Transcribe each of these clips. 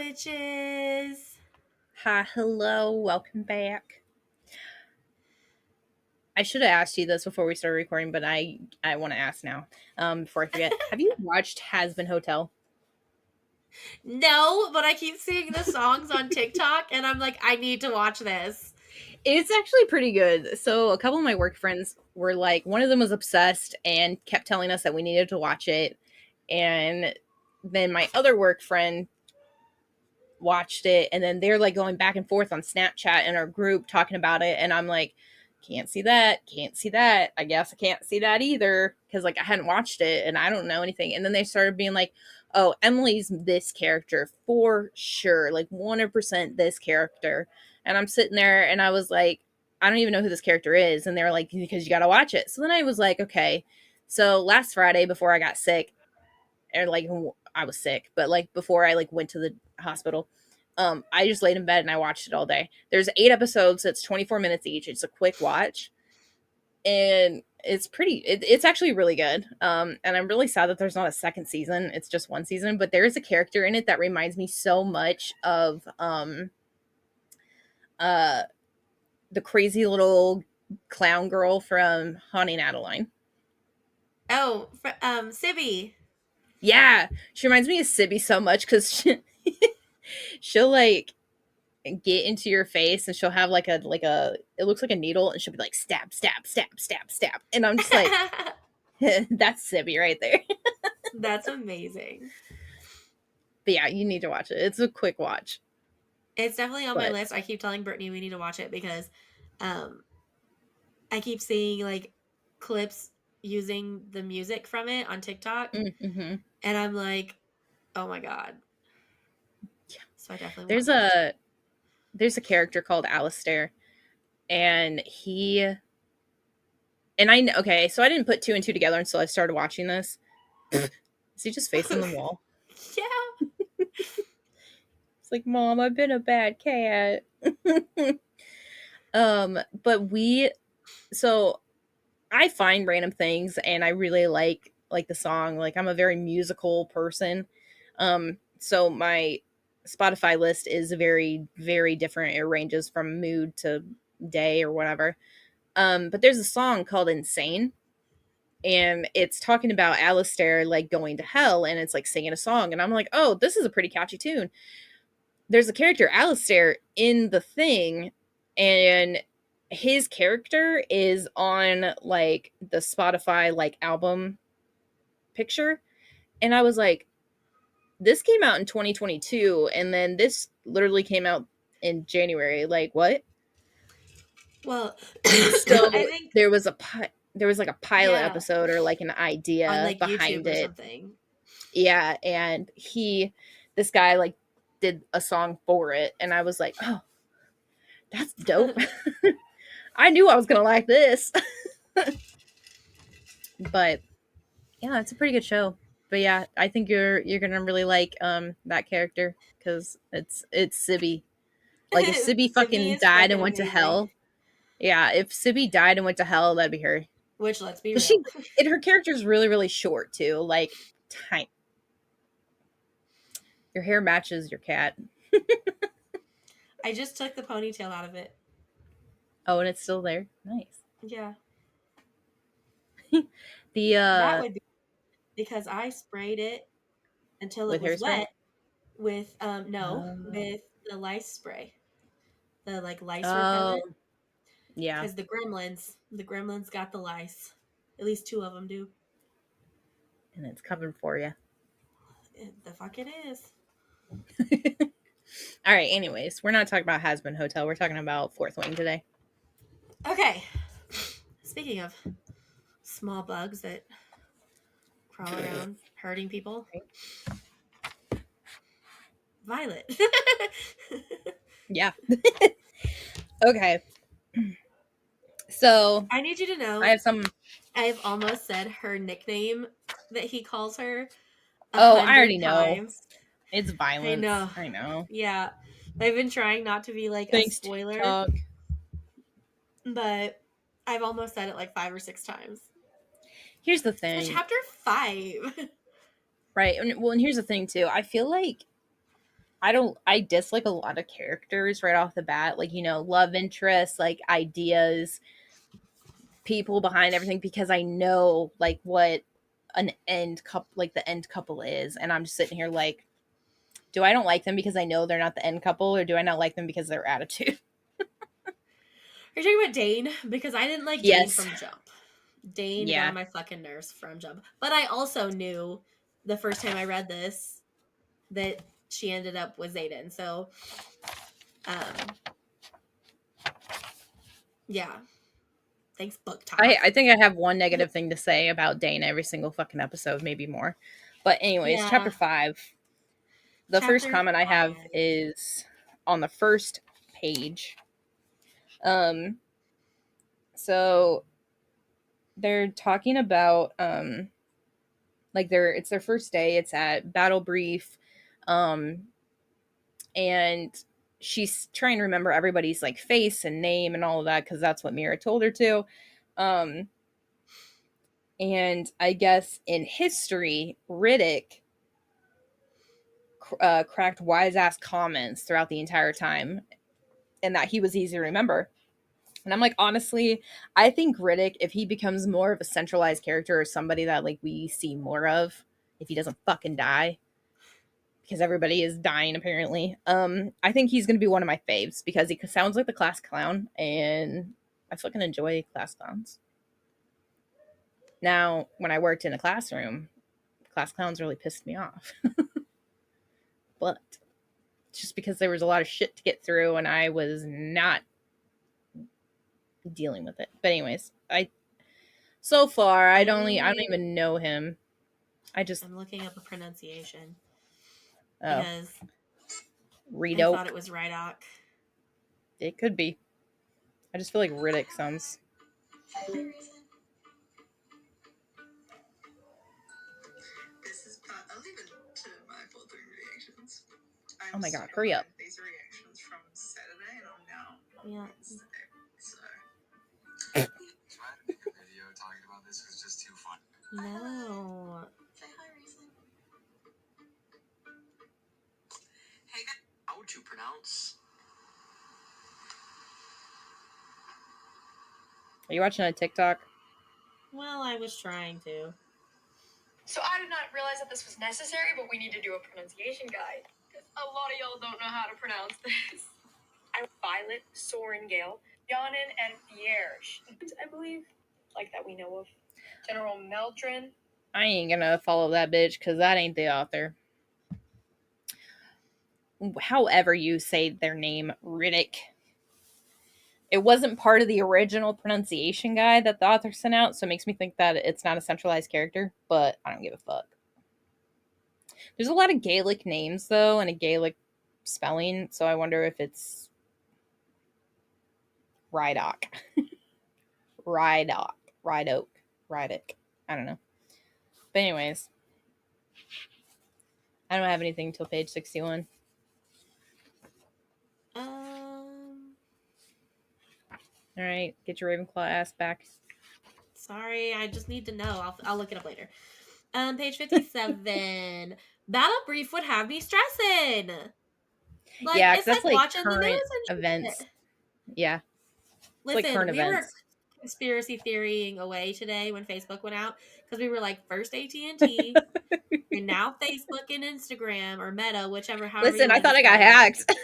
witches. Hi, hello, welcome back. I should have asked you this before we started recording, but I want to ask now. Before I forget, have you watched Has Been Hotel? No, but I keep seeing the songs on TikTok and I'm like, I need to watch this. It's actually pretty good. So a couple of my work friends were like, one of them was obsessed and kept telling us that we needed to watch it, and then my other work friend watched it, and then they're like going back and forth on Snapchat in our group talking about it, and I'm like, can't see that, can't see that, I guess I can't see that either, because like I hadn't watched it and I don't know anything. And then they started being like, oh, Emily's this character for sure, like 100% this character. And I'm sitting there and I was like, I don't even know who this character is. And they were like, because you gotta watch it. So then I was like, okay. So last Friday before I got sick, or like I was sick, but like before I like went to the hospital, I just laid in bed and I watched it all day. There's 8 episodes, it's 24 minutes each. It's a quick watch, and it's actually really good. And I'm really sad that there's not a second season. It's just one season, but there is a character in it that reminds me so much of uh the crazy little clown girl from Haunting Adeline. Oh, Sibby. Yeah, she reminds me of Sibby so much because she'll like get into your face and she'll have like a it looks like a needle, and she'll be like stab stab stab stab stab, and I'm just like that's Sibby right there. That's amazing. But yeah, you need to watch it. It's a quick watch. It's definitely on my But list. I keep telling Brittany we need to watch it because um I keep seeing like clips using the music from it on TikTok mm-hmm. and I'm like, oh my god. So I definitely want there's to watch it. a there's a character called Alistair, and I know, okay, so I didn't put two and two together until I started watching this. Is he just facing the wall? Yeah. It's like, Mom, I've been a bad cat. But so I find random things and I really like the song. Like, I'm a very musical person. So my Spotify list is very, very different. It ranges from mood to day or whatever. But there's a song called Insane, and it's talking about Alistair like going to hell, and it's like singing a song, and I'm like, oh, this is a pretty catchy tune. There's a character Alistair in the thing, and his character is on like the Spotify like album picture, and I was like, this came out in 2022, and then this literally came out in January. Like, what? Well, I So think there was like a pilot yeah, episode or like an on idea like YouTube behind or it. something. Yeah, and this guy like did a song for it, and I was like, oh, that's dope. I knew I was gonna like this. But yeah, it's a pretty good show. But yeah, I think you're gonna really like that character because it's Sibby. Like, if Sibby Sibby fucking is died and freaking went to amazing. hell, yeah, if Sibby died and went to hell, that'd be her. Which, let's be Because real. her character's really really short too. Like, tiny. Your hair matches your cat. I just took the ponytail out of it. Oh, and it's still there. Nice. Yeah, The that would be because I sprayed it until it with was hairspray. wet with no, Oh. with the lice spray, the like lice Oh, repellent. yeah, Because the gremlins got the lice. At least two of them do. and it's coming for you. The fuck it is. All right. Anyways, we're not talking about Has Been Hotel. We're talking about Fourth Wing today. Okay. Speaking of small bugs that crawl around hurting people, Violet. Yeah. Okay. So I need you to I know have some. I've almost said her nickname that he calls her a Oh, I hundred already know. times. It's I violence. know. I know. Yeah. I've been trying not to be like a Thanks, spoiler, TikTok. but I've almost said it like 5 or 6 times. Here's the It's by thing, chapter 5. right? And, well, and here's the thing too. I feel like I dislike a lot of characters right off the bat, like, love interests, like ideas, people behind everything, because I know like what an end couple, like the end couple is, and I'm just sitting here like, do I don't like them because I know they're not the end couple, or do I not like them because of their attitude? Are you talking about Dain? Because I didn't like Dain Yes. from jump. Dain got Yeah. on my fucking nerves from jump. But I also knew the first time I read this that she ended up with Zayden. So, um, yeah. Thanks, book talk. I think I have one negative thing to say about Dane every single fucking episode, maybe more. But anyways, chapter Yeah. 5. The first Chapter comment I have 5. is on the first page. Um so they're talking about like it's their first day, it's at battle brief. Um and she's trying to remember everybody's like face and name and all of that because that's what Mira told her to. Um and I guess in history, Riddick cracked wise ass comments throughout the entire time, and that he was easy to remember. And I'm like, honestly, I think Riddick, if he becomes more of a centralized character or somebody that like we see more of, if he doesn't fucking die, because everybody is dying apparently, I think he's gonna be one of my faves because he sounds like the class clown, and I fucking enjoy class clowns. Now, when I worked in a classroom, class clowns really pissed me off, but just because there was a lot of shit to get through and I was not dealing with it. But anyways, so far I don't I even know him. I just am looking up a pronunciation oh, because Reed I thought Oak. it was Rydok. It could be. I just feel like Riddick sounds. Oh my god, hurry up. Yeah. No. How would you pronounce? Are you watching a TikTok? Well, I was trying to. So I did not realize that this was necessary, but we need to do a pronunciation guide. Because a lot of y'all don't know how to pronounce this. I'm Violet, Soren Gale, Janin, and Fierge. I believe, like that we know of. General Meldrin. I ain't gonna follow that bitch because that ain't the author. However you say their name, Riddick. It wasn't part of the original pronunciation guide that the author sent out, so it makes me think that it's not a centralized character, but I don't give a fuck. There's a lot of Gaelic names, though, and a Gaelic spelling, so I wonder if it's Rydock. Rydock. Rydoak. Rydick. I don't know. But anyways, I don't have anything until page 61. Um, All right, get your Ravenclaw ass back. sorry, I just need to know. I'll look it up later. Page 57. Battle brief would have me stressing. Like Yeah, because it's that's like like watching the current news and events. shit. Yeah, it's like Listen, current we were events. conspiracy theorying away today when Facebook went out because we were like first AT&T and now Facebook and Instagram or Meta, whichever, however you Listen, I want to thought I got describe it. hacked.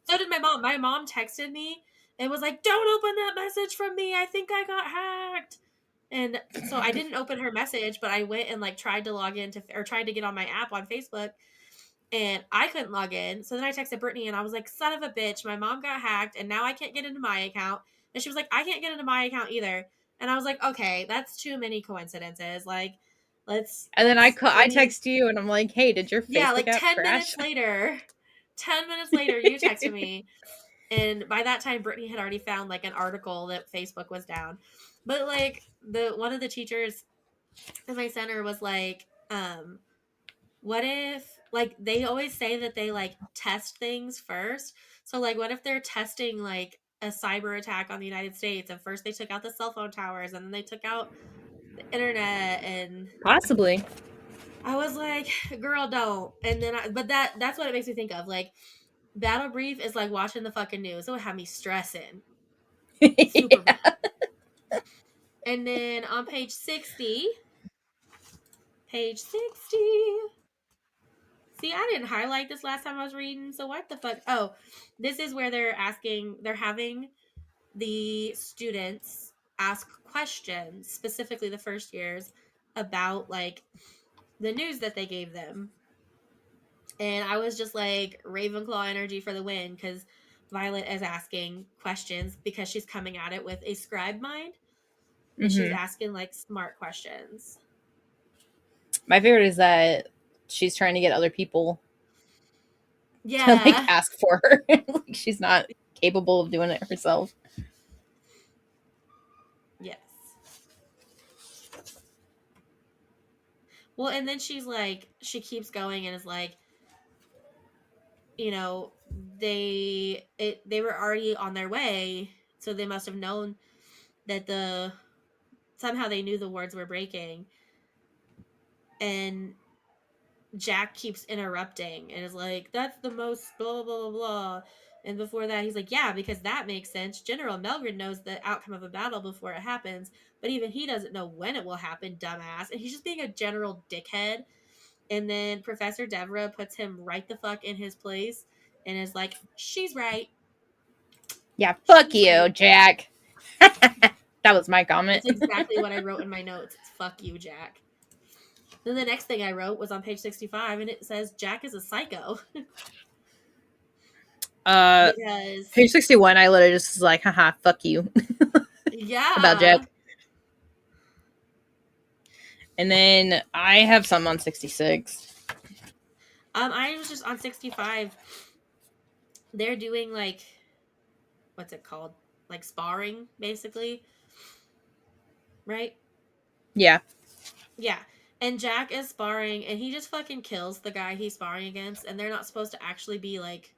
So did my mom. My mom texted me and was like, "Don't open that message from me. I think I got hacked." And so I didn't open her message, but I went and like tried to log into or tried to get on my app on Facebook and I couldn't log in. So then I texted Brittany and I was like, "Son of a bitch, my mom got hacked and now I can't get into my account." And she was like, "I can't get into my account either." And I was like, "Okay, that's too many coincidences. Like, And then let I me." text you and I'm like, hey, did your Yeah, Facebook like app 10 crash? minutes later. 10 minutes later, you texted me. And by that time, Brittany had already found like an article that Facebook was down. But like the one of the teachers in my center was like, what if like they always say that they like test things first. So like what if they're testing like a cyber attack on the United States and first they took out the cell phone towers and then they took out the internet and Possibly. I was like, girl, don't. And then but that's what it makes me think of. Like, Battle Brief is like watching the fucking news. It would have me stressing super bad. Yeah. And then on page 60. See, I didn't highlight this last time I was reading. So what the fuck? Oh, this is where they're having the students ask questions, specifically the first years, about like the news that they gave them. And I was just like, Ravenclaw energy for the win, because Violet is asking questions because she's coming at it with a scribe mind, and she's Hmm. asking like smart questions. My favorite is that she's trying to get other people to like Yeah. ask for her. Like she's not capable of doing it herself. Yes. Well, and then she keeps going and is like, you know, they were already on their way, so they must have known that somehow they knew the wards were breaking. And Jack keeps interrupting and is like, that's the most blah, blah, blah, blah. And before that, he's like, yeah, because that makes sense. General Melgren knows the outcome of a battle before it happens, but even he doesn't know when it will happen, dumbass. And he's just being a general dickhead. And then Professor Devra puts him right the fuck in his place and is like, she's right. Yeah, fuck She's you, right. Jack. That was my comment. That's exactly what I wrote in my notes. It's fuck you, Jack. Then the next thing I wrote was on page 65, and it says Jack is a psycho. uh Because, Page 61, I literally just was like, haha, fuck you about yeah. Jack. And then I have some on 66. I was just on 65. They're doing like, what's it called? Like sparring, basically. Right? Yeah. Yeah. And Jack is sparring, and he just fucking kills the guy he's sparring against, and they're not supposed to actually be like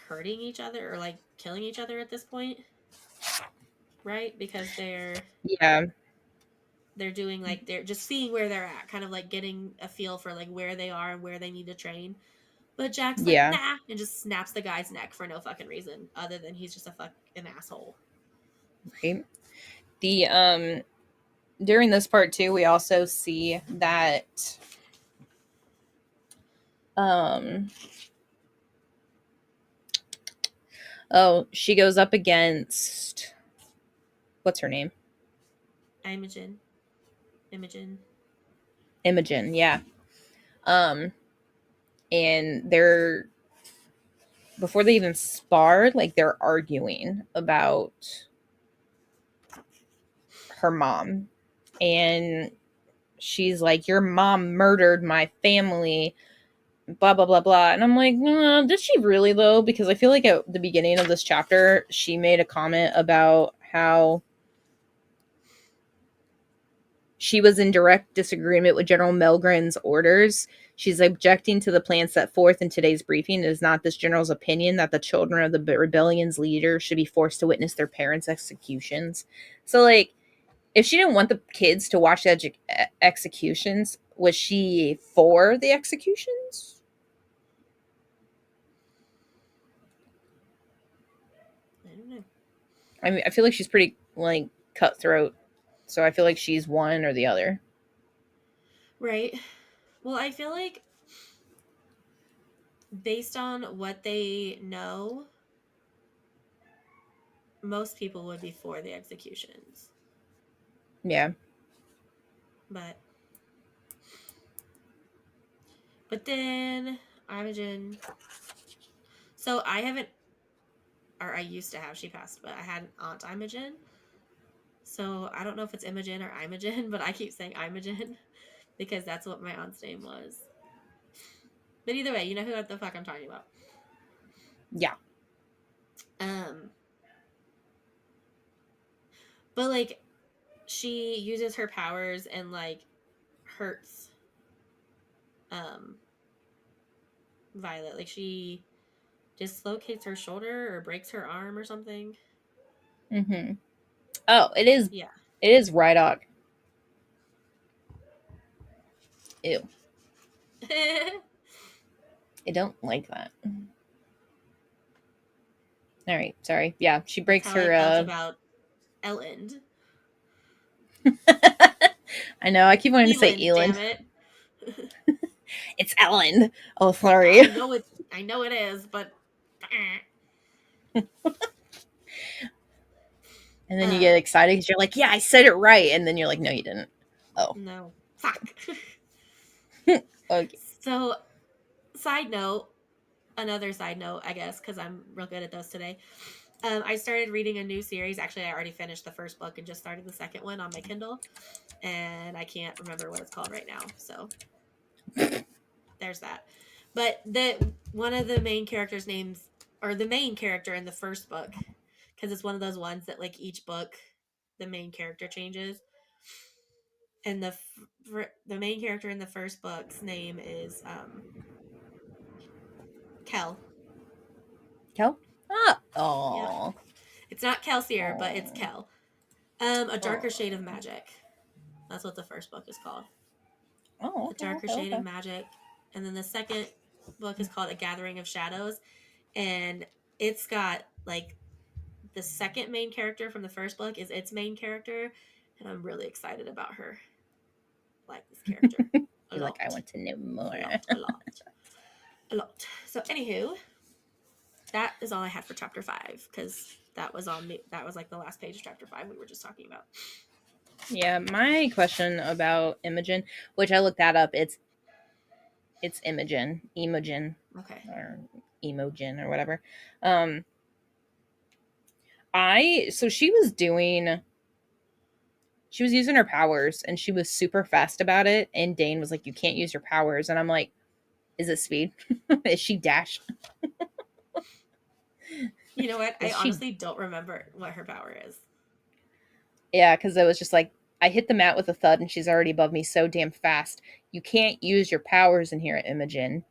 hurting each other or like killing each other at this point, right? Because Yeah. they're doing like they're just seeing where they're at, kind of like getting a feel for like where they are and where they need to train. But Jack's like, Yeah. nah, and just snaps the guy's neck for no fucking reason other than he's just a fucking asshole. Right. The during this part too, we also see that um oh, she goes up against what's her name? Imogen. Imogen. Imogen, yeah. Um and they're before they even spar, like they're arguing about her mom. And she's like, your mom murdered my family, blah blah blah blah. And I'm like, did she really though? Because I feel like at the beginning of this chapter she made a comment about how she was in direct disagreement with General Melgren's orders. She's objecting to the plan set forth in today's briefing. It is not this general's opinion that the children of the rebellion's leader should be forced to witness their parents' executions. So, like, if she didn't want the kids to watch the executions, was she for the executions? I don't know. I mean, I feel like she's pretty like cutthroat, so I feel like she's one or the other. Right. Well, I feel like based on what they know, most people would be for the executions. Yeah. But then Imogen. So I haven't, or I used to have. She passed, but I had an aunt Imogen. So I don't know if it's Imogen or Imogen, but I keep saying Imogen because that's what my aunt's name was. But either way, you know who the fuck I'm talking about. Yeah. Um, but like she uses her powers and like hurts Violet. Like she dislocates her shoulder or breaks her arm or something. Mm-hmm. Oh, it is. Yeah. It is Rydok. Ew. I don't like that. All right, sorry. Yeah, she That's breaks how I her. felt about Elend. I know. I keep wanting to say Elend, Eland. damn it. It's Ellen. Oh, sorry. I know it is, but And then you get excited because you're like, "Yeah, I said it right," and then you're like, "No, you didn't." Oh, no. Fuck. okay. So, side note, another side note, I guess, because I'm real good at those today. I started reading a new series. Actually, I already finished the first book and just started the second one on my Kindle, and I can't remember what it's called right now. So there's that. But the one of the main characters' names, or the main character in the first book, because it's one of those ones that like each book, the main character changes. And the main character in the first book's name is Kel. Kel? Ah. Yep. Oh. It's not Kelsier, but it's Oh. Kel. A Darker Shade of Magic. That's what the first book is called. Oh, A okay, Darker okay, Shade of okay. Magic. And then the second book is called A Gathering of Shadows. And it's got like the second main character from the first book is its main character. And I'm really excited about her. I like this character. A You're like, I lot. want to know more. A lot. A lot. So anywho, that is all I had for chapter 5 because that was like the last page of chapter 5 we were just talking about. Yeah, my question about Imogen, which I looked that up, it's Imogen, Okay. or Emogen or whatever. So she was using her powers and she was super fast about it, and Dain was like, "You can't use your powers," and I'm like, "Is it speed? Is she dash? You know what? I Is she?" honestly don't remember what her power is. Yeah, because it was just like, I hit the mat with a thud and she's already above me so damn fast. You can't use your powers in here, Imogen.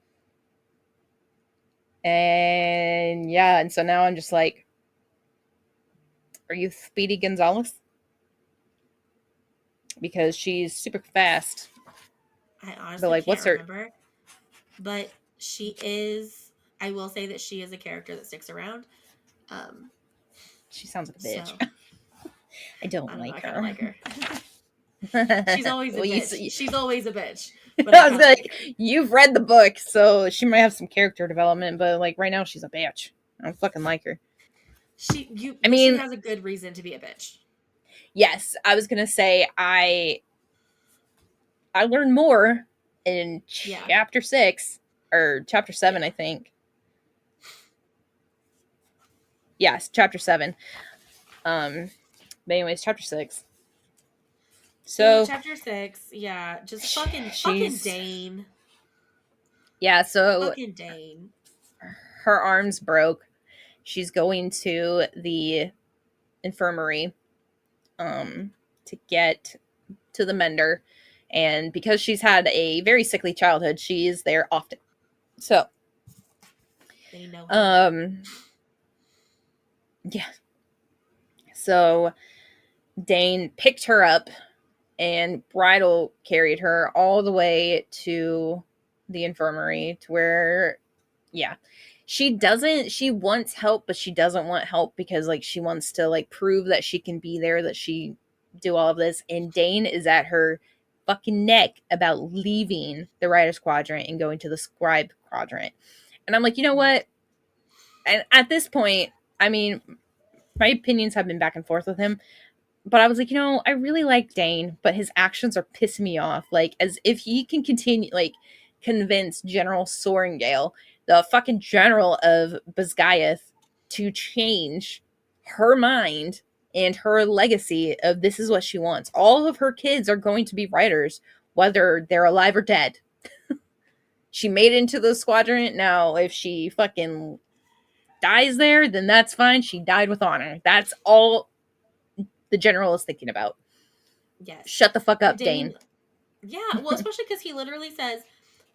And yeah, and so now I'm just like, are you Speedy Gonzalez? Because she's super fast. I But honestly like, can't what's her? remember, but she is. I will say that she is a character that sticks around. Um, She sounds like a bitch. so I don't I don't know. I like kind of her. like her. She's always a Well, bitch. She's always a bitch, but I I was kind of like like, her. you've read the book, so she might have some character development, but like right now she's a bitch. I don't fucking like her. I She mean, has a good reason to be a bitch. yes, I was gonna say I learned more in Yeah, chapter 6 or chapter 7, yeah. I think. Yes, chapter 7. But anyways, chapter 6. So So chapter 6, yeah, just fucking she's Dain, yeah, so fucking Dain. her arms broke. She's going to the infirmary to get to the mender, and because she's had a very sickly childhood, she is there often. So They know her. um yeah. So Dain picked her up and bridal carried her all the way to the infirmary to where, yeah, she wants help, but she doesn't want help because like she wants to like prove that she can be there, that she do all of this, and Dain is at her fucking neck about leaving the writer's quadrant and going to the scribe quadrant. And I'm like, you know what, and at this point, I mean, my opinions have been back and forth with him, but I was like, I really like Dain, but his actions are pissing me off. Like, as if he can continue, like, convince General Sorengale, the fucking general of Basgiath, to change her mind and her legacy of this is what she wants. All of her kids are going to be writers, whether they're alive or dead. She made it into the squadron. Now, if she fucking dies there, then that's fine. She died with honor. That's all the general is thinking about. Yes. Shut the fuck up, Dain, Dain. yeah, well, especially because he literally says,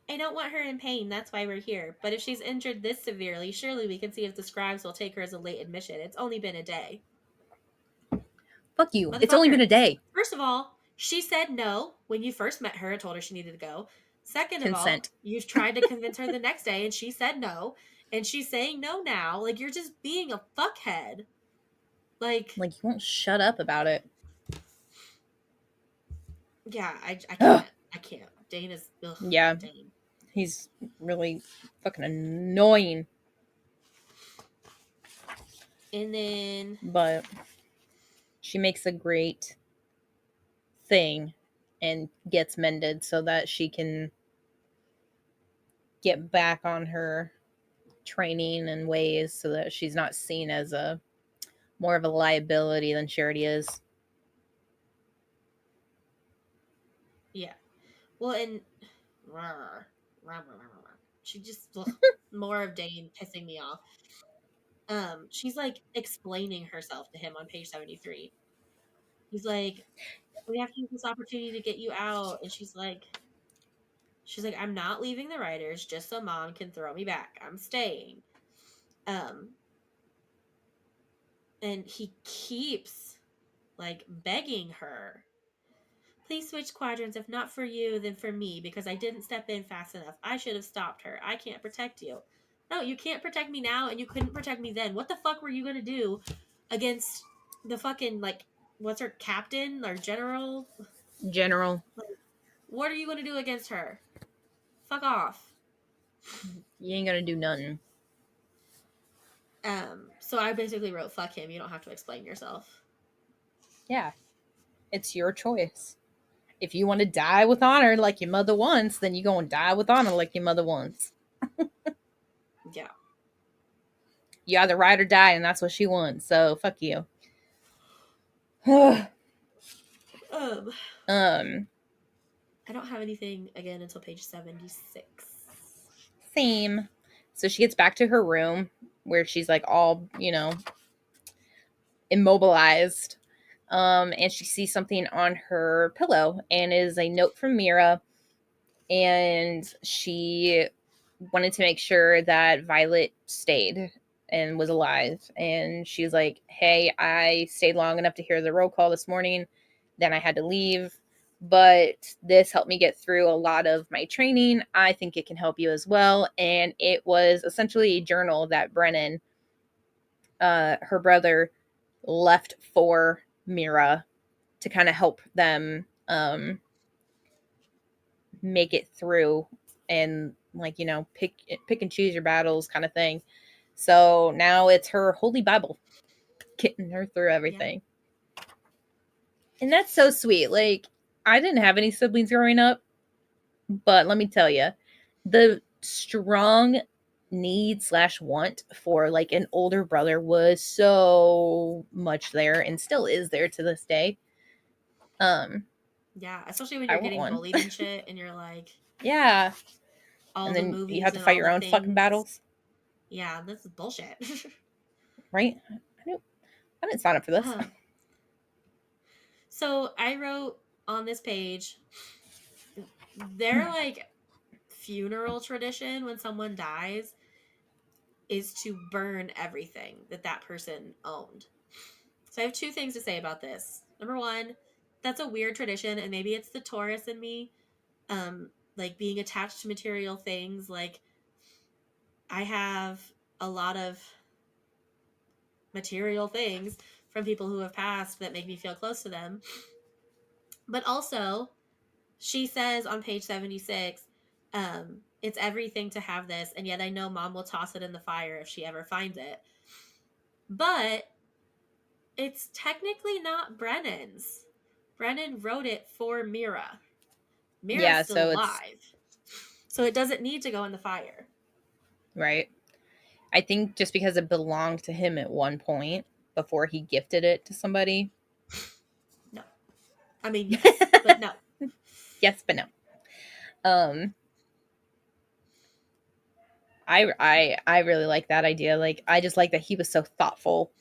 I don't want her in pain, that's why we're here. But if she's injured this severely, surely we can see if the scribes will take her as a late admission. It's only been a day. Fuck you. It's only been Motherfucker. a day. First of all, She said no when you first met her and told her she needed to go. Second of all, Consent. you've tried to convince her the next day and she said no. And she's saying no now. Like, you're just being a fuckhead. Like, Like, you won't shut up about it. yeah, I Ugh. can't. I can't. Dain is, ugh, Yeah, Dain. he's really fucking annoying. And then, But she makes a great thing and gets mended so that she can get back on her training and ways so that she's not seen as a more of a liability than she already is. yeah. Well, and she just, ugh, more of Dain pissing me off. She's like explaining herself to him on page 73. He's like, we have to use this opportunity to get you out. And she's like, I'm not leaving the writers just so mom can throw me back. I'm staying. Um, and he keeps like begging her, please switch quadrants. If not for you, then for me, because I didn't step in fast enough. I should have stopped her. I can't protect you. No, you can't protect me now, and you couldn't protect me then. What the fuck were you gonna do against the fucking, like, what's her captain or general? General, Like, what are you gonna do against her? Fuck off. you ain't gonna do nothing. So I basically wrote, fuck him. You don't have to explain yourself. Yeah, it's your choice. If you want to die with honor like your mother wants, then you go and die with honor like your mother wants. Yeah. You either ride or die, and that's what she wants. So fuck you. um, I don't have anything again until page 76. same. So she gets back to her room where she's like all, immobilized. And she sees something on her pillow, and it is a note from Mira. And she wanted to make sure that Violet stayed and was alive. And she's like, hey, I stayed long enough to hear the roll call this morning. Then I had to leave. But this helped me get through a lot of my training. I think it can help you as well. And it was essentially a journal that Brennan, her brother, left for Mira to kind of help them make it through and, like, pick and choose your battles kind of thing. So now it's her holy Bible getting her through Yeah. everything. And that's so sweet. Like, I didn't have any siblings growing up, but let me tell you, the strong need/want for like an older brother was so much there and still is there to this day. Yeah. Especially when I you're want getting one. bullied and shit, and you're like, Yeah. all And the then you have movies to and fight all your the own fucking things. battles, Yeah, this is bullshit. right? I didn't sign up for this. um, so I wrote on this page, their like funeral tradition when someone dies is to burn everything that person owned. So I have two things to say about this. Number one, that's a weird tradition, and maybe it's the Taurus in me, like being attached to material things. Like, I have a lot of material things from people who have passed that make me feel close to them. But also, she says on page 76, it's everything to have this, and yet I know mom will toss it in the fire if she ever finds it. But it's technically not Brennan's. Brennan wrote it for Mira. Mira's Yeah, still so it's alive. So it doesn't need to go in the fire. right. I think just because it belonged to him at one point before he gifted it to somebody. No. I mean, yes, but no. Yes, but no. Um, I really like that idea. Like, I just like that he was so thoughtful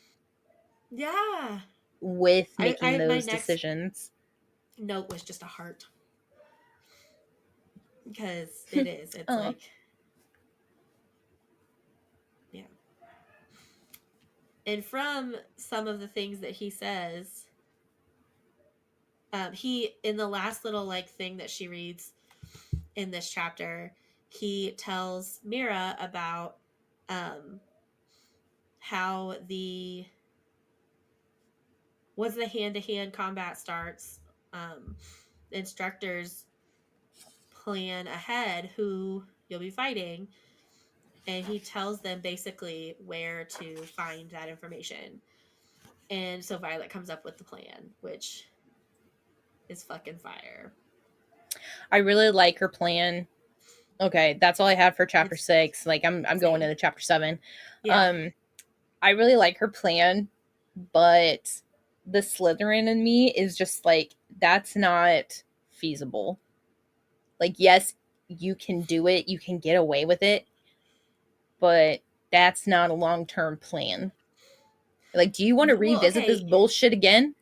Yeah. with I making my those next decisions. note was just a heart. Because it is. It's Oh, like, yeah. And from some of the things that he says, he in the last little like thing that she reads in this chapter, he tells Mira about um how the once the hand-to-hand combat starts, instructors plan ahead who you'll be fighting, and he tells them basically where to find that information. And so Violet comes up with the plan, which is fucking fire. I really like her plan. Okay, that's all I have for chapter It's 6. Like I'm going same. into chapter 7. Yeah. Um I really like her plan, but the Slytherin in me is just like that's not feasible. Like yes, you can do it, you can get away with it, but that's not a long-term plan. Like do you want to Well, revisit this okay. bullshit again?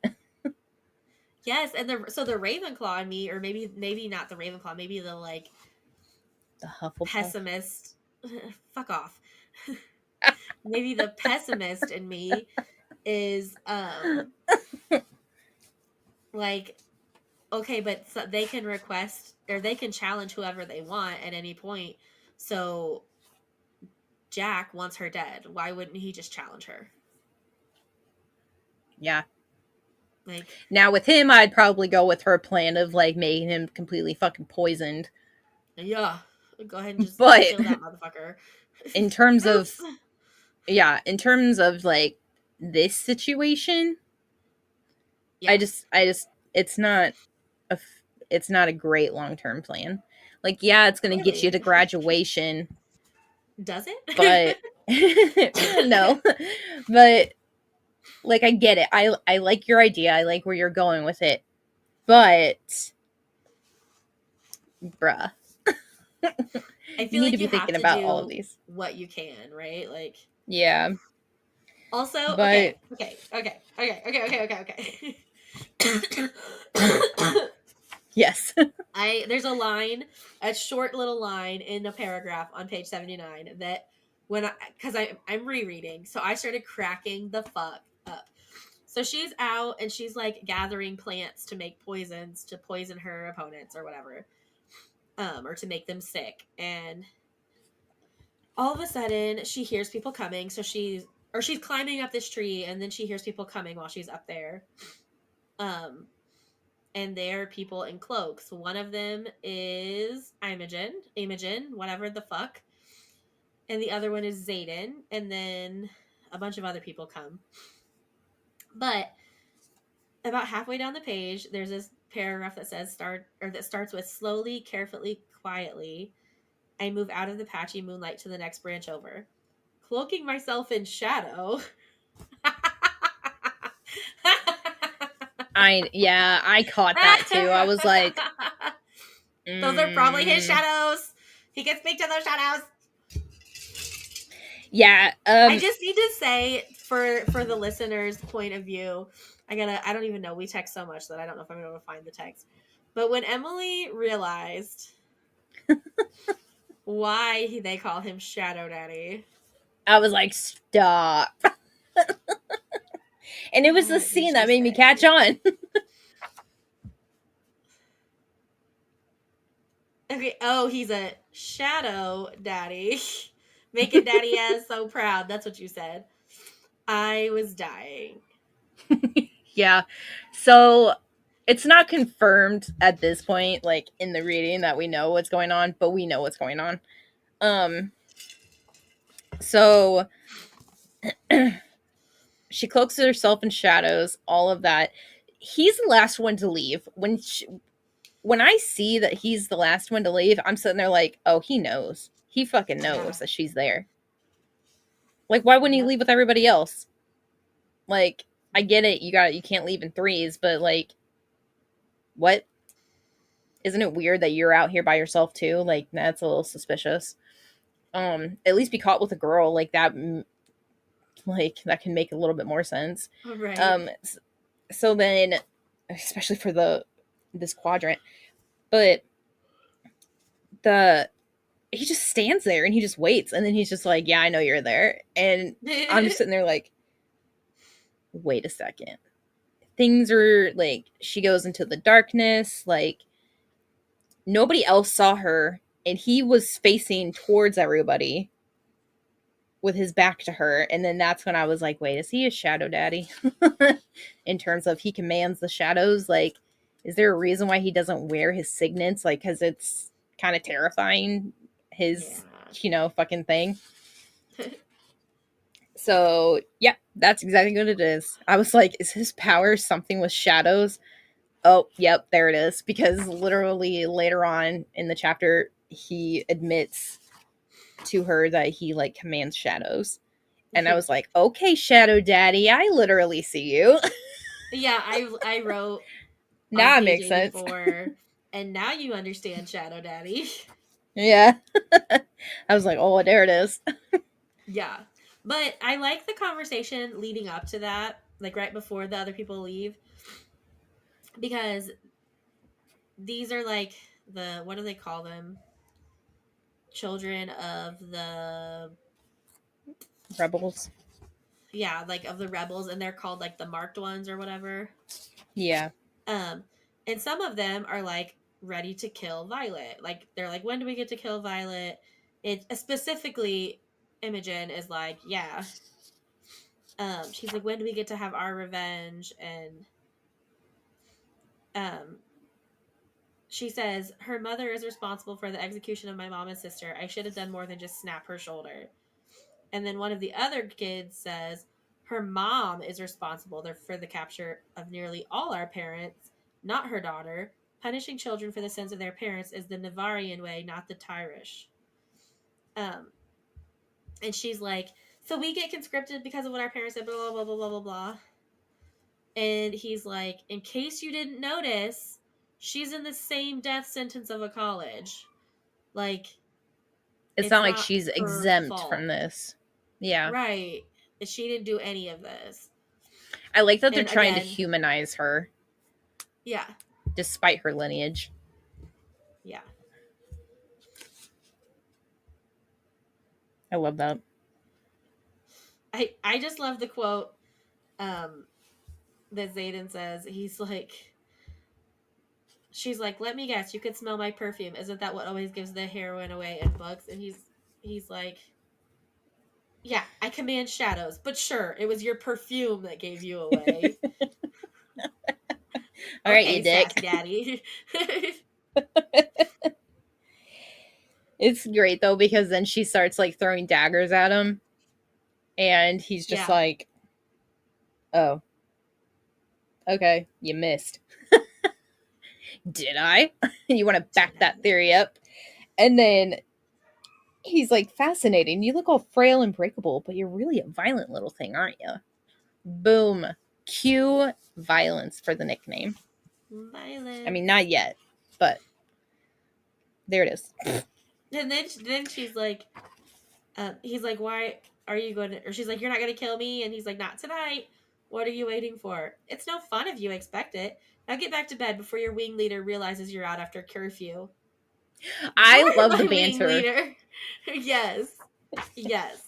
Yes, and the Ravenclaw in me, or maybe not the Ravenclaw, maybe the like The Hufflepuff. pessimist. Fuck off. Maybe the pessimist in me is like, okay, but so they can request or they can challenge whoever they want at any point. So Jack wants her dead. Why wouldn't he just challenge her? Yeah. Like, Now with him, I'd probably go with her plan of like making him completely fucking poisoned. yeah, go ahead and just But kill that motherfucker. in terms Oops. of in terms of like this situation, Yeah. I just a it's not a great long term plan. Like yeah, it's gonna get you Really? to graduation, Does but it? no, but like I get it. I like your idea. I like where you're going with it, but bruh, I you feel need to like be you have thinking to about all of do these. what you can, right? Like, Yeah, also, but okay. yes. There's a line, a short little line in a paragraph on page 79 that when I'm rereading, so I started cracking the fuck up. So she's out and she's like gathering plants to make poisons to poison her opponents or whatever, or to make them sick. And all of a sudden she hears people coming, so she's climbing up this tree and then she hears people coming while she's up there. Um and they're people in cloaks. One of them is Imogen, whatever the fuck. And the other one is Zayden. And then a bunch of other people come. But about halfway down the page, there's this paragraph that says that starts with slowly, carefully, quietly. I move out of the patchy moonlight to the next branch over. Cloaking myself in shadow. I caught that too. I was like, Those are probably his mm, shadows. He can speak to those shadows. yeah. I just need to say for the listener's point of view, I don't even know. We text so much that I don't know if I'm able to find the text. But when Emily realized why they call him Shadow Daddy. I was like, stop. And it was the What did scene she that made me say? catch on. Okay, oh, he's a Shadow Daddy. Making Daddy as so proud. That's what you said. I was dying. Yeah. So it's not confirmed at this point, like in the reading, that we know what's going on, but we know what's going on. So she cloaks herself in shadows, all of that. He's the last one to leave. When I see that he's the last one to leave, I'm sitting there like, oh, he knows. He fucking Yeah. knows that she's there. Like, why wouldn't he Yep. leave with everybody else? Like, I get it, you can't leave in threes, but like, what? Isn't it weird that you're out here by yourself too? Like, that's a little suspicious. At least be caught with a girl like that, like that can make a little bit more sense. Right. Um, so then, especially for this quadrant, but the he just stands there and he just waits, and then he's just like, yeah, I know you're there, and I'm just sitting there like, wait a second, things are like she goes into the darkness, like nobody else saw her, and he was facing towards everybody with his back to her. And then that's when I was like, wait, is he a shadow daddy? In terms of he commands the shadows, like, is there a reason why he doesn't wear his signets? Like, because it's kind of terrifying, his, fucking thing. So, yeah, that's exactly what it is. I was like, is his power something with shadows? Oh, yep, there it is. Because literally later on in the chapter, he admits to her that he like commands shadows. And I was like, okay, Shadow Daddy, I literally see you. Yeah, I wrote on Now it page makes sense. 84, and now you understand, Shadow Daddy. Yeah. I was like, oh, there it is. Yeah. But I like the conversation leading up to that, like right before the other people leave, because these are like the, what do they call them? Children of the, Rebels. yeah, like of the rebels, and they're called like the marked ones or whatever. Yeah. Um, and some of them are like ready to kill Violet. Like they're like, when do we get to kill Violet? It specifically, Imogen is like, yeah. She's like, when do we get to have our revenge? And um, she says her mother is responsible for the execution of my mom and sister. I should have done more than just snap her shoulder. And then one of the other kids says her mom is responsible for the capture of nearly all our parents, not her daughter. Punishing children for the sins of their parents is the Navarian way, not the Tyrish. Um, and she's like, so we get conscripted because of what our parents said, blah, blah, blah, blah, blah, blah, blah. And he's like, in case you didn't notice, she's in the same death sentence of a college. Like, It's it's not like not she's her exempt from fault. this. Yeah. Right. She didn't do any of this. I like that they're And trying to again, humanize her yeah. despite her lineage. Yeah. I love that. I just love the quote um that Zayden says. He's like, she's like, let me guess, you could smell my perfume. Isn't that what always gives the heroine away in books? And he's like, yeah, I command shadows, but sure, it was your perfume that gave you away. All right, you Okay, sassy dick. daddy. It's great though because then she starts like throwing daggers at him, and he's just Yeah. like, "Oh, okay, you missed." Did I? You want to back that theory up? And then he's like, fascinating. You look all frail and breakable, but you're really a violent little thing, aren't you? Boom. Cue violence for the nickname. Violence. I mean, not yet, but there it is. And then she's like, he's like, why are you going to, or she's like, you're not going to kill me. And he's like, not tonight. What are you waiting for? It's no fun if you expect it. Now get back to bed before your wing leader realizes you're out after curfew. I You're love the my wing banter. leader. Yes. Yes.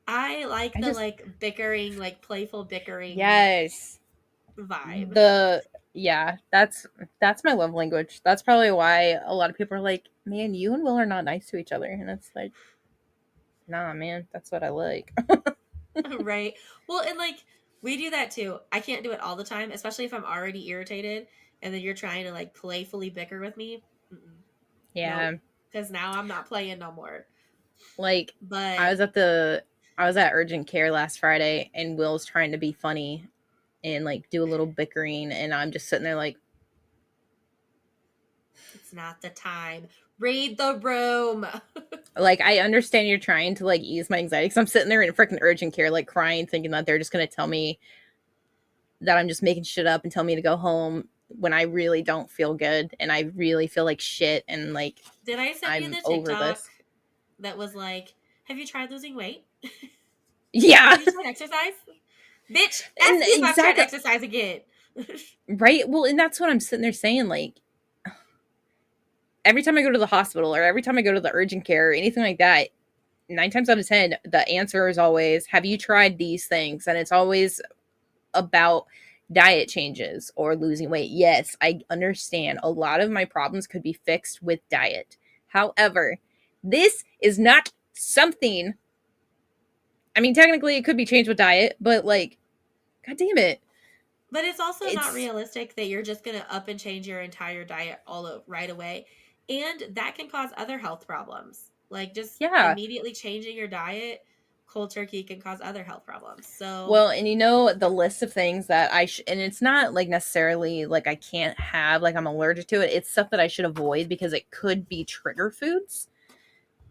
I like I the just, like bickering, like playful bickering yes. vibe. The, yeah, that's my love language. That's probably why a lot of people are like, man, you and Will are not nice to each other. And it's like, nah, man, that's what I like. Right. Well, and like we do that too. I can't do it all the time, especially if I'm already irritated and then you're trying to like playfully bicker with me. Mm-mm. Yeah. Nope. Because now I'm not playing no more. Like, I But was at the, I was at urgent care last Friday, and Will's trying to be funny and like do a little bickering, and I'm just sitting there like, it's not the time. Read the room. I understand you're trying to like ease my anxiety because I'm sitting there in freaking urgent care, like crying, thinking that they're just gonna tell me that I'm just making shit up and tell me to go home when I really don't feel good and I really feel like shit and like Did I send you I'm the over TikTok this. that was like, have you tried losing weight? Yeah, Have you tried exercise? Bitch, and ask me if I've tried exactly exercise again. right. Well, and that's what I'm sitting there saying. Like every time I go to the hospital or every time I go to the urgent care or anything like that, 9 times out of 10, the answer is always, "Have you tried these things?" And it's always about diet changes or losing weight. Yes, I understand. A lot of my problems could be fixed with diet. However, this is not something. I mean, technically, it could be changed with diet, but like, god damn it, But it's also not it's realistic that you're just going to up and change your entire diet right away. And that can cause other health problems. Like just yeah. immediately changing your diet cold turkey can cause other health problems. So, Well, and you know the list of things that and it's not like necessarily like I can't have, like I'm allergic to it. It's stuff that I should avoid because it could be trigger foods.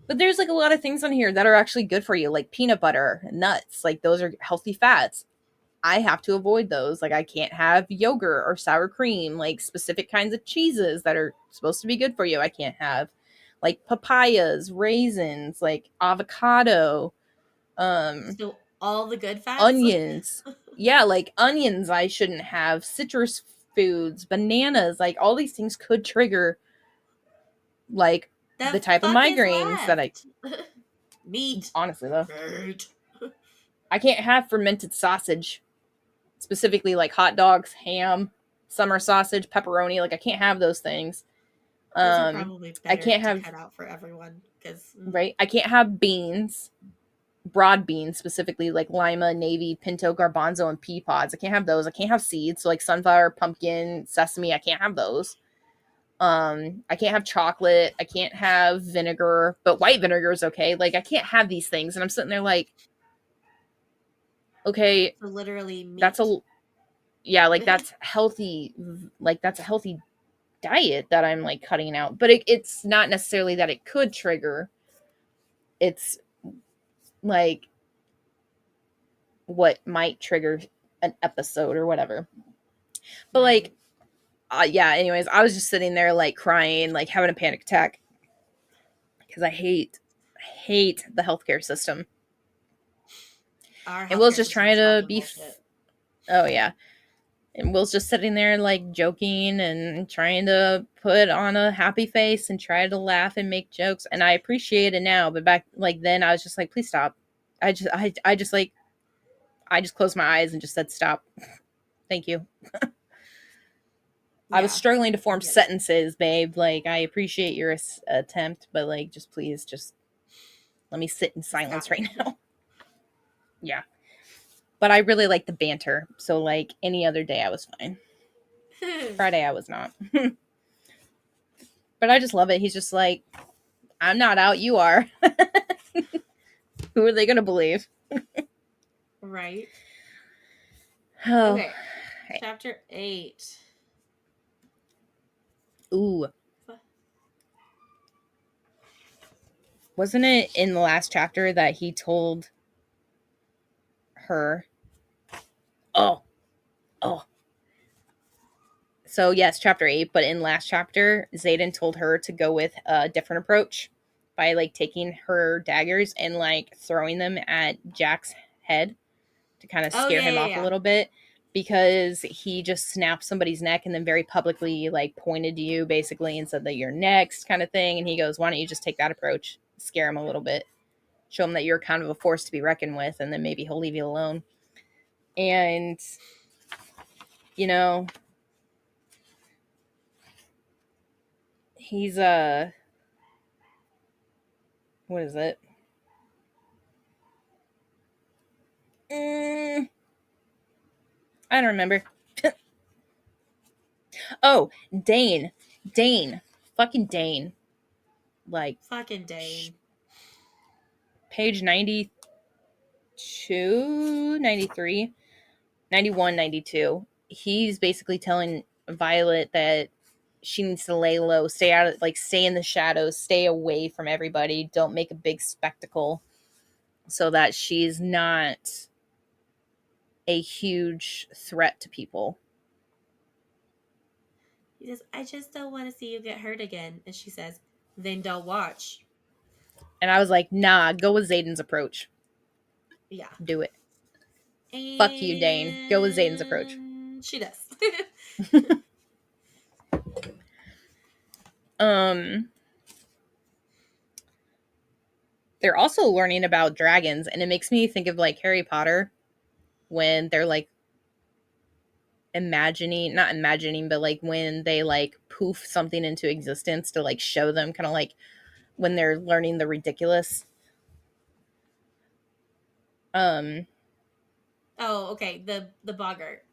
But there's like a lot of things on here that are actually good for you, like peanut butter, nuts, like those are healthy fats. I have to avoid those. Like I can't have yogurt or sour cream, like specific kinds of cheeses that are supposed to be good for you. I can't have like papayas, raisins, like avocado, um so all the good fats, onions. Yeah, like onions I shouldn't have, citrus foods, bananas, like all these things could trigger like the the type of fuck is migraines that I left? Meat. honestly though. Meat. I can't have fermented sausage, specifically like hot dogs, ham, summer sausage, pepperoni. Like I can't have those things. Those are probably I better can't to have cut out for everyone because right. I can't have beans, broad beans specifically like lima, navy, pinto, garbanzo, and pea pods. I can't have those. I can't have seeds, so like sunflower, pumpkin, sesame. I can't have those. I can't have chocolate. I can't have vinegar, but white vinegar is okay. Like I can't have these things, and I'm sitting there like, okay, literally that's meat. a yeah, like that's healthy. Like that's a healthy diet that I'm like cutting out, but it's not necessarily that it could trigger. It's like what might trigger an episode or whatever. But like, Right. yeah. Anyways, I was just sitting there like crying, like having a panic attack because I hate the healthcare system. Our And Will's healthcare just system trying is to fucking be, bullshit. oh yeah. And Will's just sitting there like joking and trying to put on a happy face and try to laugh and make jokes. And I appreciate it now, but back like then I was just like, please stop. I just closed my eyes and just said stop. Thank you. I was Yeah, struggling to I form get it. sentences, babe. Like I appreciate your attempt, but like just please just let me sit in Just got silence right it. now. Yeah. But I really like the banter. So like any other day I was fine. Friday I was not. But I just love it. He's just like, I'm not out, you are. Who are they going to believe? Right. Oh, Okay. Chapter 8. ooh. Wasn't it in the last chapter that he told her? Oh, oh. So, yes, chapter 8, but in last chapter, Zayden told her to go with a different approach by like taking her daggers and like throwing them at Jack's head to kind of Oh scare yeah, him yeah, off a yeah. little bit because he just snapped somebody's neck and then very publicly like pointed to you basically and said that you're next kind of thing. And he goes, why don't you just take that approach, scare him a little bit, show him that you're kind of a force to be reckoned with, and then maybe he'll leave you alone. And you know, he's what is it, I don't remember. Oh, Dain, fucking Dain, like Fucking Dain. page 92, 93, 91, 92. He's basically telling Violet that she needs to lay low, stay out of, like stay in the shadows, stay away from everybody, don't make a big spectacle so that she's not a huge threat to people. He says, I just don't want to see you get hurt again. And she says, then don't watch. And I was like, nah, go with Zayden's approach. Yeah. Do it. Fuck you, Dain. Go with Zayden's approach. And she does. um they're also learning about dragons, and it makes me think of like Harry Potter when they're like not imagining, but like when they like poof something into existence to like show them, kind of like when they're learning the ridiculous. Um, Oh, okay. The boggart.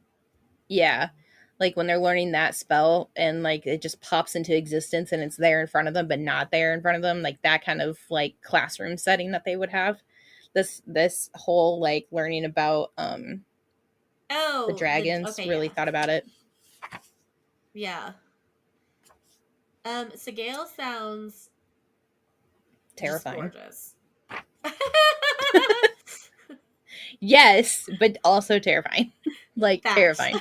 yeah, like when they're learning that spell and like it just pops into existence and it's there in front of them, but not there in front of them, like that kind of like classroom setting that they would have. This whole like learning about the Oh, dragons okay, really yeah. thought about it. Yeah. Segale sounds just Terrifying. gorgeous. Yes, but also terrifying. Like Facts. terrifying.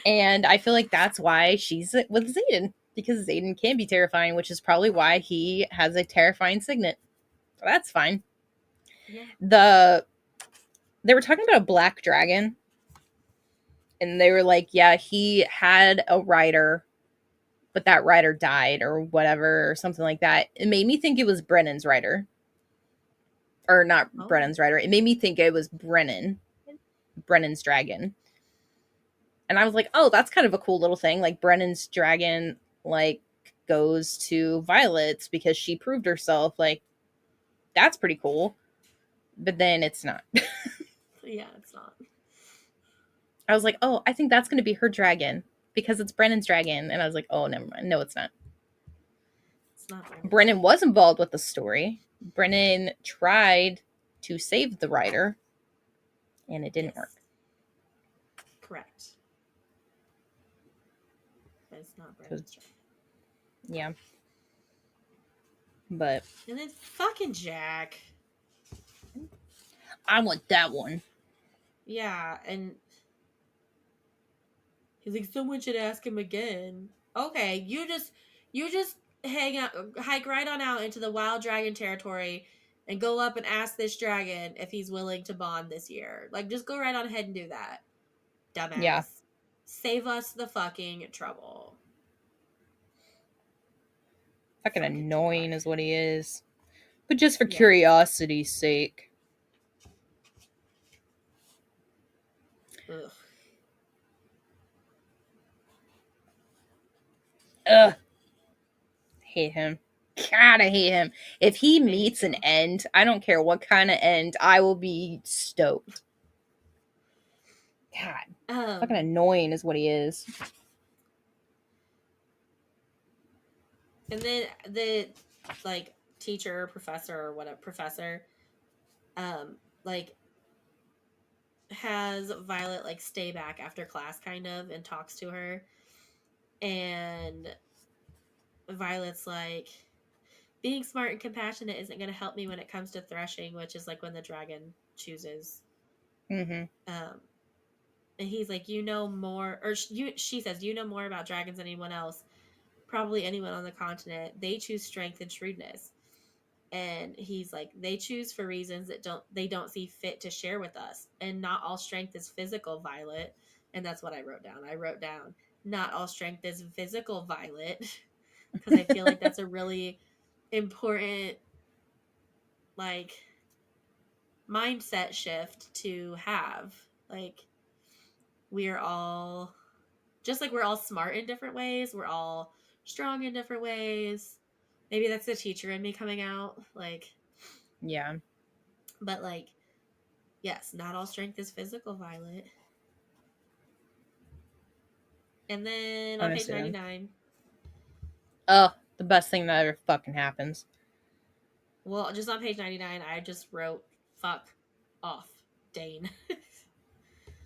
And I feel like that's why she's with Xaden, because Xaden can be terrifying, which is probably why he has a terrifying signet. So that's fine. Yeah. They were talking about a black dragon, and they were like, yeah, he had a rider, but that rider died or whatever, or something like that. It made me think it was Brennan's rider. Or not Oh. Brennan's rider. It made me think it was Brennan's dragon. And I was like, oh, that's kind of a cool little thing. Like Brennan's dragon, like goes to Violet's because she proved herself. Like that's pretty cool. But then it's not. Yeah, it's not. I was like, oh, I think that's going to be her dragon because it's Brennan's dragon. And I was like, oh, never mind. No, it's not. It's not Brennan was involved with the story. Brennan tried to save the writer, and it didn't work. Correct. But it's not Brennan's dragon. Yeah. But. And then fucking Jack. I want that one. Yeah, and he's like, someone should ask him again. Okay, you just hike right on out into the wild dragon territory and go up and ask this dragon if he's willing to bond this year. Like, just go right on ahead and do that, dumbass. Yeah. Save us the fucking trouble. Fucking annoying is what he is. But just for curiosity's sake. Ugh. Ugh. Hate him. God, I hate him. If he meets an end, I don't care what kind of end, I will be stoked. God. Fucking annoying is what he is. And then the like teacher, professor, or whatever professor, like has Violet like stay back after class kind of and talks to her. And Violet's like, being smart and compassionate isn't going to help me when it comes to threshing, which is like when the dragon chooses. Mm-hmm. And he's like, you know more, or she says, you know more about dragons than anyone else, probably anyone on the continent. They choose strength and shrewdness. And he's like, they choose for reasons that they don't see fit to share with us. And not all strength is physical, Violet. And that's what I wrote down. I wrote down, not all strength is physical, Violet. Because I feel like that's a really important like mindset shift to have. Like, we are all just like we're all smart in different ways, we're all strong in different ways. Maybe that's the teacher in me coming out. Like, yeah. But like, yes, not all strength is physical, Violet. And then on page 99. Oh, the best thing that ever fucking happens. Well, just on page 99, I just wrote fuck off Dain.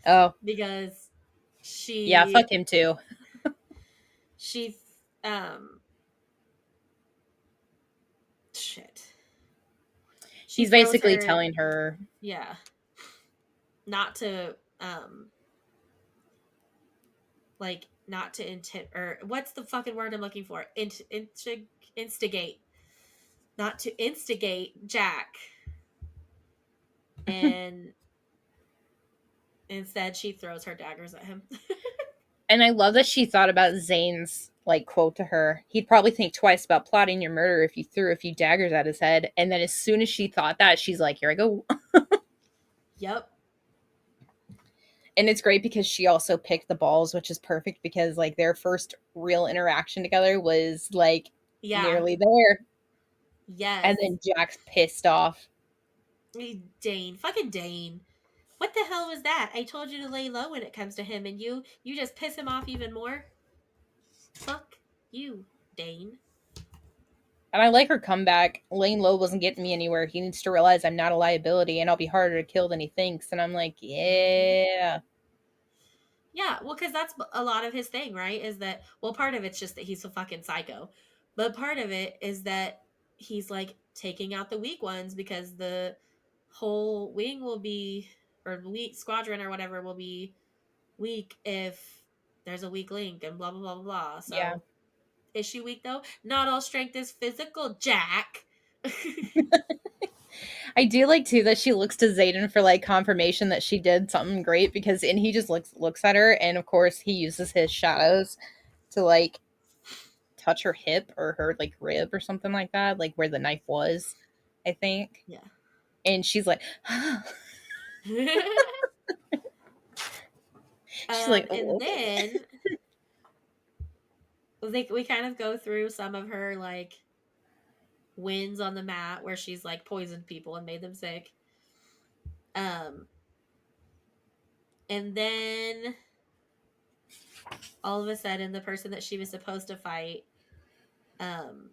Oh. Because she. Yeah, fuck him too. She. Shit. He's basically telling her. Yeah. Not to. Like, not to or what's the fucking word I'm looking for? Instigate. Not to instigate Jack. And instead she throws her daggers at him. And I love that she thought about Zane's like quote to her. He'd probably think twice about plotting your murder if you threw a few daggers at his head. And then as soon as she thought that, she's like, here I go. Yep. And it's great because she also picked the balls, which is perfect because like their first real interaction together was like Yeah. nearly there. Yes. And then Jack's pissed off. Dain. Fucking Dain. What the hell was that? I told you to lay low when it comes to him, and you just piss him off even more. Fuck you, Dain. And I like her comeback. Laying low wasn't getting me anywhere. He needs to realize I'm not a liability and I'll be harder to kill than he thinks. And I'm like, Mm-hmm. yeah. Yeah, well, because that's a lot of his thing, right? Is that, well, part of it's just that he's a fucking psycho, but part of it is that he's like taking out the weak ones because the whole wing will be, or weak squadron or whatever will be weak if there's a weak link and blah blah blah blah blah. Yeah. So is she weak though? Not all strength is physical, Jack. I do like too that she looks to Zayden for like confirmation that she did something great because and he just looks at her and of course he uses his shadows to like touch her hip or her like rib or something like that, like where the knife was, I think. Yeah. And she's like she's like, oh, And okay. then we kind of go through some of her like wins on the mat where she's like poisoned people and made them sick. Um, and then all of a sudden, the person that she was supposed to fight um,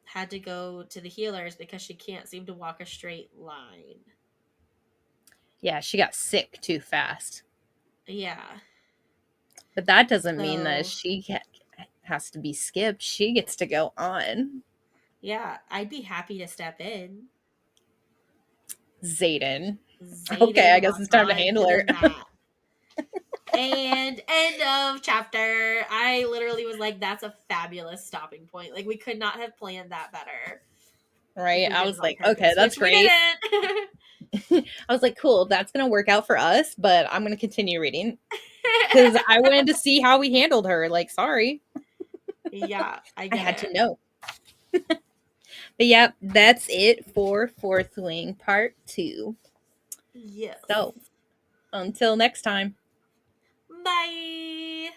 had to go to the healers because she can't seem to walk a straight line. Yeah, she got sick too fast. Yeah. But that doesn't mean that So, she has to be skipped. She gets to go on. yeah, I'd be happy to step in. Zayden. Okay, I Zayden guess it's time to on handle the her. mat. And end of chapter. I literally was like, that's a fabulous stopping point. Like, we could not have planned that better if Right? we I did it was on like, okay, purpose, that's which we great. didn't. I was like, cool, that's going to work out for us, but I'm going to continue reading because I wanted to see how we handled her. Like, sorry, Yeah, I I get had to it. know. But yeah, that's it for Fourth Wing Part 2. Yes. So, until next time. Bye.